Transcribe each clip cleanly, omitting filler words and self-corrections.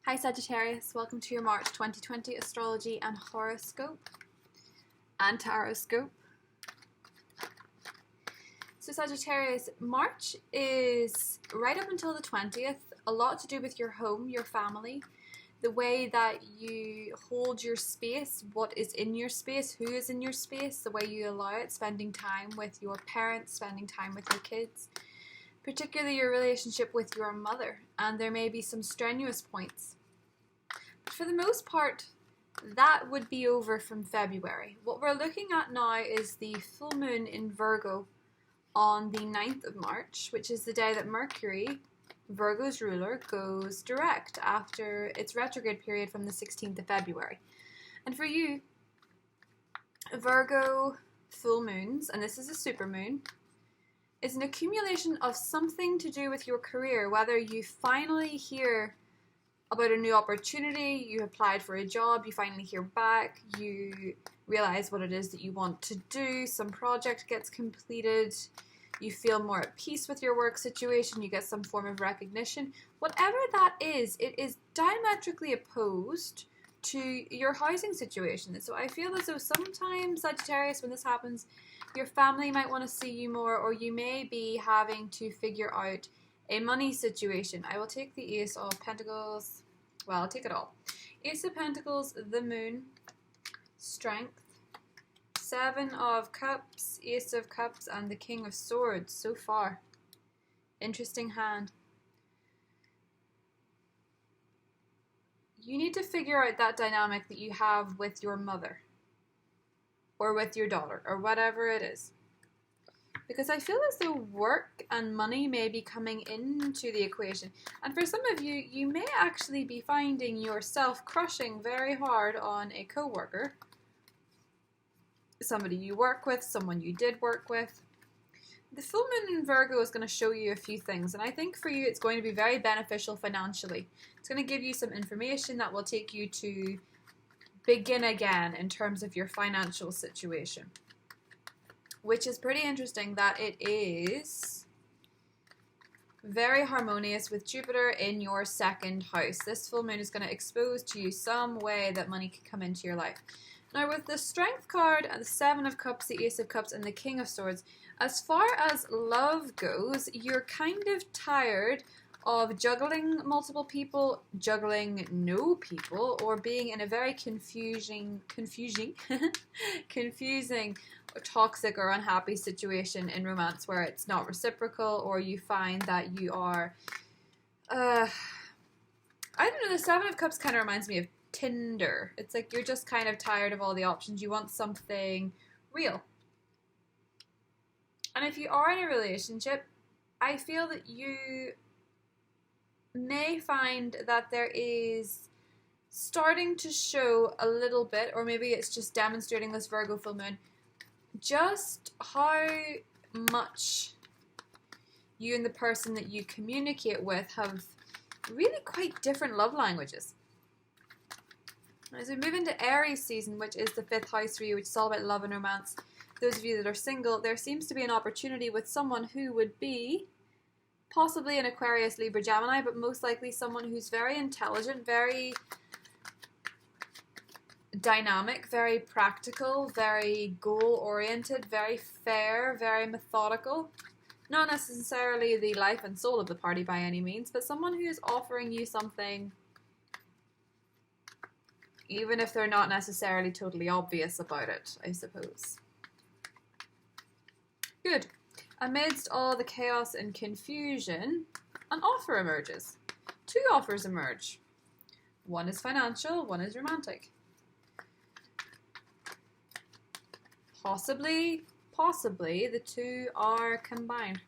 Hi Sagittarius, welcome to your March 2020 astrology and horoscope and tarotoscope. So Sagittarius, March is right up until the 20th, a lot to do with your home, your family, the way that you hold your space, what is in your space, who is in your space, the way you allow it, spending time with your parents, spending time with your kids, particularly your relationship with your mother, and there may be some strenuous points. But for the most part, that would be over from February. What we're looking at now is the full moon in Virgo on the 9th of March, which is the day that Mercury, Virgo's ruler, goes direct after its retrograde period from the 16th of February. And for you, Virgo full moons, and this is a supermoon, is an accumulation of something to do with your career, whether you finally hear about a new opportunity, you applied for a job, you finally hear back, you realize what it is that you want to do, some project gets completed, you feel more at peace with your work situation, you get some form of recognition. Whatever that is, it is diametrically opposed to your housing situation. And so I feel as though sometimes, Sagittarius, when this happens, your family might want to see you more, or you may be having to figure out a money situation. I will take the Ace of Pentacles. Well, I'll take it all. Ace of Pentacles, the Moon, Strength, Seven of Cups, Ace of Cups, and the King of Swords so far. Interesting hand. You need to figure out that dynamic that you have with your mother or with your daughter or whatever it is. Because I feel as though work and money may be coming into the equation. And for some of you, you may actually be finding yourself crushing very hard on a coworker, somebody you work with, someone you did work with. The full moon in Virgo is going to show you a few things, and I think for you it's going to be very beneficial financially. It's going to give you some information that will take you to begin again in terms of your financial situation. Which is pretty interesting that it is very harmonious with Jupiter in your second house. This full moon is going to expose to you some way that money can come into your life. Now with the Strength card and the Seven of Cups, the Ace of Cups, and the King of Swords, as far as love goes, you're kind of tired of juggling multiple people, juggling no people, or being in a very confusing, toxic or unhappy situation in romance where it's not reciprocal, or you find that you are, I don't know, the Seven of Cups kind of reminds me of Tinder. It's like you're just kind of tired of all the options. You want something real. And if you are in a relationship, I feel that you may find that there is starting to show a little bit, or maybe it's just demonstrating this Virgo full moon, just how much you and the person that you communicate with have really quite different love languages. As we move into Aries season, which is the 5th house for you, which is all about love and romance, those of you that are single, there seems to be an opportunity with someone who would be possibly an Aquarius, Libra, Gemini, but most likely someone who's very intelligent, very dynamic, very practical, very goal-oriented, very fair, very methodical. Not necessarily the life and soul of the party by any means, but someone who is offering you something even if they're not necessarily totally obvious about it, I suppose. Good. Amidst all the chaos and confusion, an offer emerges. 2 offers emerge. One is financial, one is romantic. Possibly, the 2 are combined.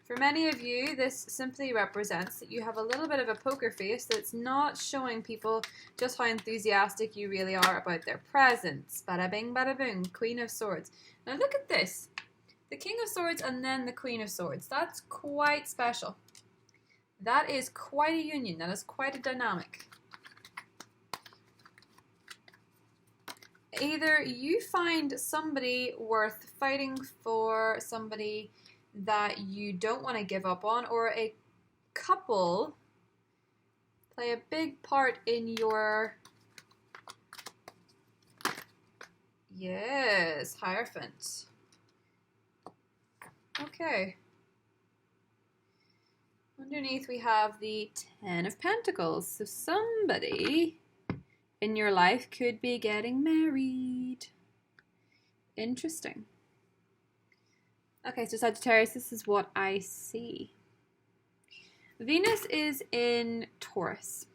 For many of you, this simply represents that you have a little bit of a poker face that's not showing people just how enthusiastic you really are about their presence. Bada bing, bada boom, Queen of Swords. Now look at this. The King of Swords and then the Queen of Swords. That's quite special. That is quite a union. That is quite a dynamic. Either you find somebody worth fighting for, somebody that you don't want to give up on, or a couple play a big part in your, yes, Hierophant. Okay. Underneath we have the Ten of Pentacles. So somebody in your life could be getting married. Interesting. Okay, so Sagittarius, this is what I see. Venus is in Taurus.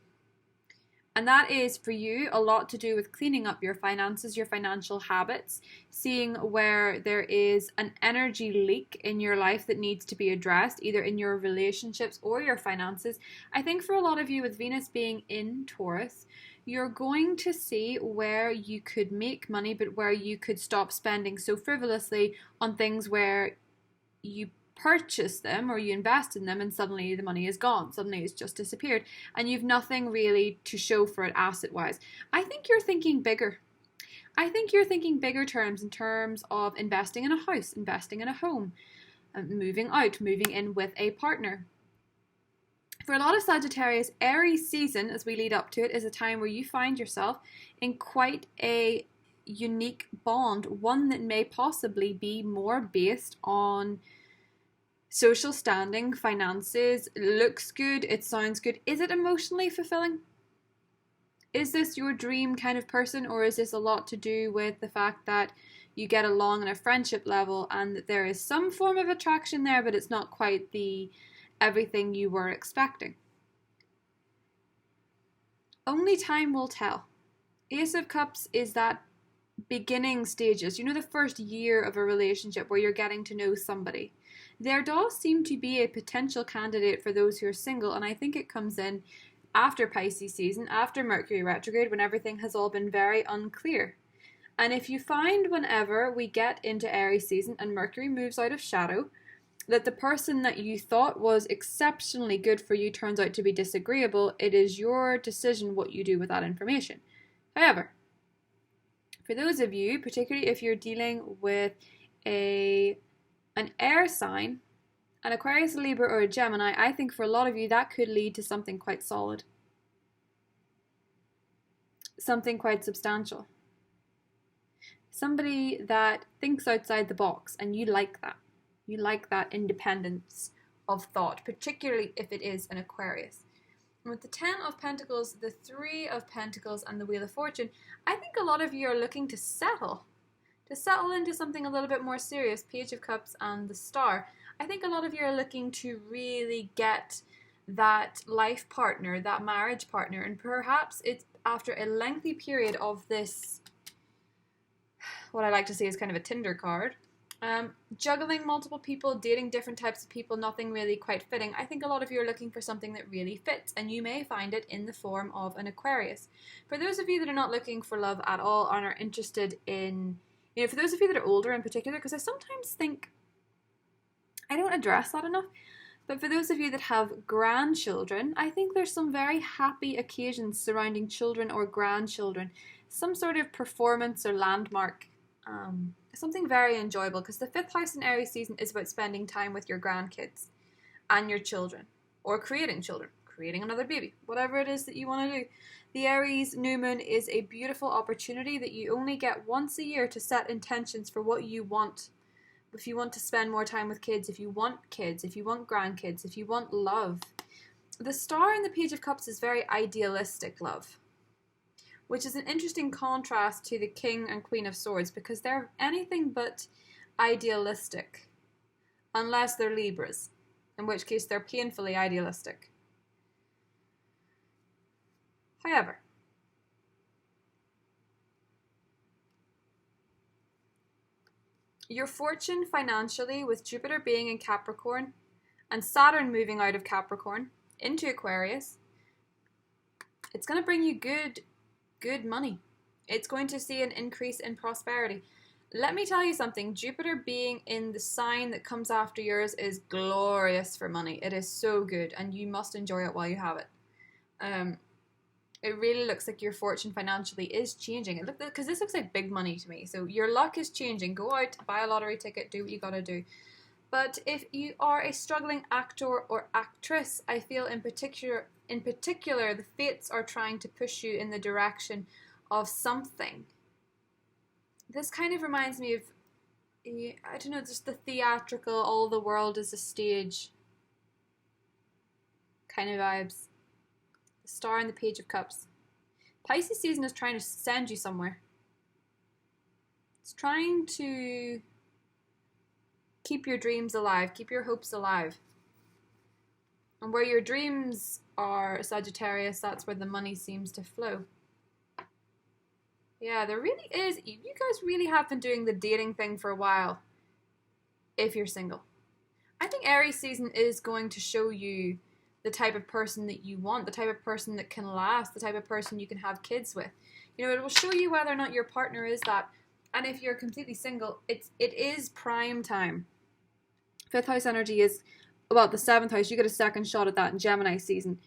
And that is, for you, a lot to do with cleaning up your finances, your financial habits, seeing where there is an energy leak in your life that needs to be addressed, either in your relationships or your finances. I think for a lot of you, with Venus being in Taurus, you're going to see where you could make money, but where you could stop spending so frivolously on things where you purchase them or you invest in them and suddenly the money is gone. Suddenly it's just disappeared and you've nothing really to show for it asset wise. I think you're thinking bigger. I think you're thinking bigger terms in terms of investing in a house, investing in a home, moving out, moving in with a partner. For a lot of Sagittarius, Aries season as we lead up to it is a time where you find yourself in quite a unique bond, one that may possibly be more based on social standing, finances, looks good, it sounds good. Is it emotionally fulfilling? Is this your dream kind of person, or is this a lot to do with the fact that you get along on a friendship level and that there is some form of attraction there, but it's not quite the everything you were expecting? Only time will tell. Ace of Cups is that beginning stages, you know, the first year of a relationship where you're getting to know somebody. There does seem to be a potential candidate for those who are single, and I think it comes in after Pisces season, after Mercury retrograde, when everything has all been very unclear. And if you find whenever we get into Aries season and Mercury moves out of shadow, that the person that you thought was exceptionally good for you turns out to be disagreeable, it is your decision what you do with that information. However, for those of you, particularly if you're dealing with an air sign, an Aquarius, a Libra, or a Gemini, I think for a lot of you that could lead to something quite solid. Something quite substantial. Somebody that thinks outside the box, and you like that. You like that independence of thought, particularly if it is an Aquarius. And with the Ten of Pentacles, the Three of Pentacles, and the Wheel of Fortune, I think a lot of you are looking to settle into something a little bit more serious. Page of Cups and the Star. I think a lot of you are looking to really get that life partner, that marriage partner, and perhaps it's after a lengthy period of this, what I like to say is kind of a Tinder card, juggling multiple people, dating different types of people, nothing really quite fitting. I think a lot of you are looking for something that really fits, and you may find it in the form of an Aquarius. For those of you that are not looking for love at all and are interested in, you know, for those of you that are older in particular, because I sometimes think I don't address that enough, but for those of you that have grandchildren, I think there's some very happy occasions surrounding children or grandchildren, some sort of performance or landmark, something very enjoyable, because the 5th house in Aries season is about spending time with your grandkids and your children, or creating children, creating another baby, whatever it is that you want to do. The Aries new moon is a beautiful opportunity that you only get once a year to set intentions for what you want. If you want to spend more time with kids, if you want grandkids, if you want love. The Star in the Page of Cups is very idealistic love, which is an interesting contrast to the King and Queen of Swords, because they're anything but idealistic, unless they're Libras, in which case they're painfully idealistic. However, your fortune financially, with Jupiter being in Capricorn and Saturn moving out of Capricorn into Aquarius, it's going to bring you good money. It's going to see an increase in prosperity. Let me tell you something, Jupiter being in the sign that comes after yours is glorious for money. It is so good, and you must enjoy it while you have it. It really looks like your fortune financially is changing. Because this looks like big money to me. So your luck is changing. Go out, buy a lottery ticket, do what you gotta do. But if you are a struggling actor or actress, I feel in particular, the fates are trying to push you in the direction of something. This kind of reminds me of, I don't know, just the theatrical, all the world is a stage kind of vibes. The Star and the Page of Cups. Pisces season is trying to send you somewhere. It's trying to keep your dreams alive, keep your hopes alive. And where your dreams are, Sagittarius, that's where the money seems to flow. Yeah, there really is. You guys really have been doing the dating thing for a while, if you're single. I think Aries season is going to show you the type of person that you want, the type of person that can last, the type of person you can have kids with. You know, it will show you whether or not your partner is that. And if you're completely single, it is prime time. Fifth house energy is, well, the seventh house, you get a second shot at that in Gemini season,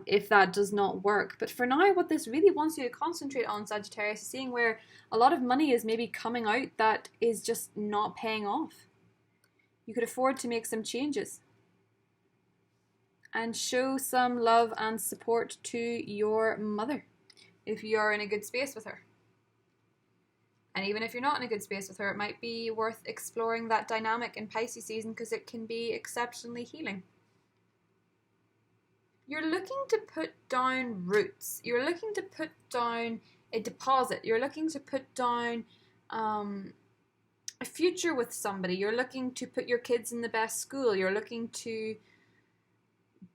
if that does not work. But for now, what this really wants you to concentrate on, Sagittarius, is seeing where a lot of money is maybe coming out that is just not paying off. You could afford to make some changes and show some love and support to your mother if you are in a good space with her. And even if you're not in a good space with her, it might be worth exploring that dynamic in Pisces season because it can be exceptionally healing. You're looking to put down roots. You're looking to put down a deposit. You're looking to put down a future with somebody. You're looking to put your kids in the best school. You're looking to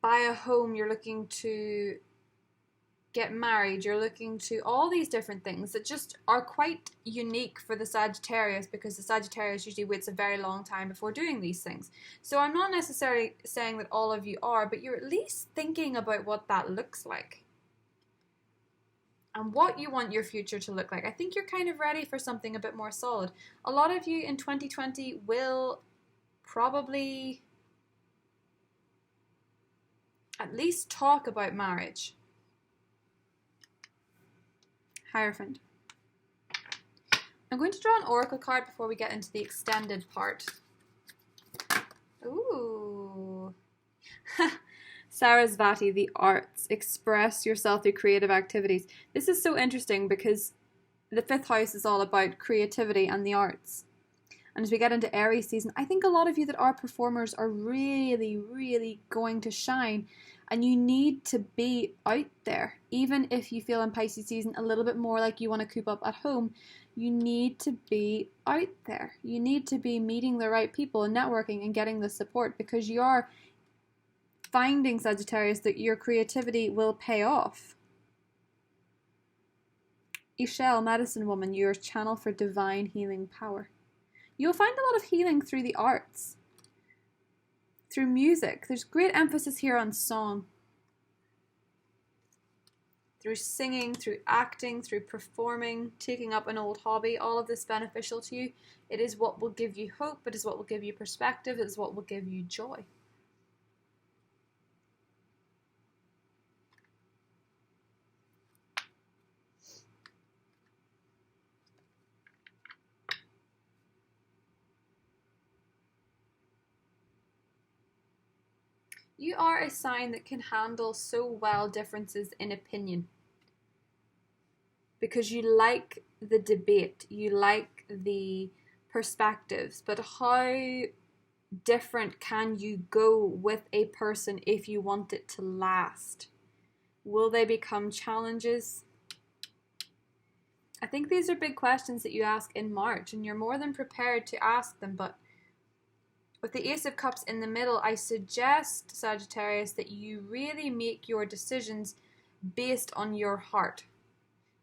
buy a home. You're looking to get married. You're looking to all these different things that just are quite unique for the Sagittarius, because the Sagittarius usually waits a very long time before doing these things. So I'm not necessarily saying that all of you are, but you're at least thinking about what that looks like and what you want your future to look like. I think you're kind of ready for something a bit more solid. A lot of you in 2020 will probably at least talk about marriage. Hierophant. I'm going to draw an oracle card before we get into the extended part. Ooh. Sarasvati, the arts. Express yourself through creative activities. This is so interesting because the fifth house is all about creativity and the arts. And as we get into Aries season, I think a lot of you that are performers are really, really going to shine. And you need to be out there. Even if you feel in Pisces season a little bit more like you want to coop up at home, you need to be out there. You need to be meeting the right people and networking and getting the support, because you are finding, Sagittarius, that your creativity will pay off. Ishel, medicine woman, you're a channel for divine healing power. You'll find a lot of healing through the arts. Through music. There's great emphasis here on song. Through singing, through acting, through performing, taking up an old hobby, all of this beneficial to you. It is what will give you hope. It is what will give you perspective. It is what will give you joy. You are a sign that can handle so well differences in opinion, because you like the debate, you like the perspectives, but how different can you go with a person if you want it to last? Will they become challenges? I think these are big questions that you ask in March, and you're more than prepared to ask them, but with the Ace of Cups in the middle, I suggest, Sagittarius, that you really make your decisions based on your heart,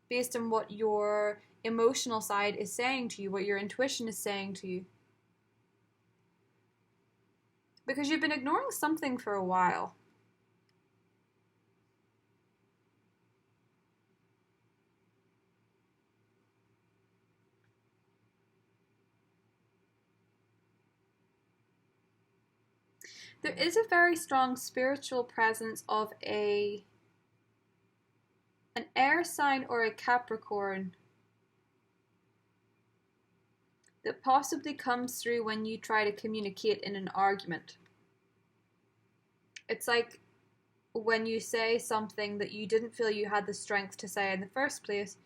based on what your emotional side is saying to you, what your intuition is saying to you. Because you've been ignoring something for a while. There is a very strong spiritual presence of an air sign or a Capricorn that possibly comes through when you try to communicate in an argument. It's like when you say something that you didn't feel you had the strength to say in the first place,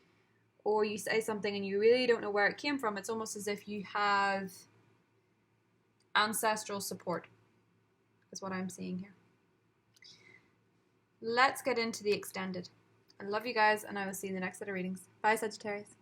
or you say something and you really don't know where it came from. It's almost as if you have ancestral support, is what I'm seeing here. Let's get into the extended. I love you guys, and I will see you in the next set of readings. Bye, Sagittarius.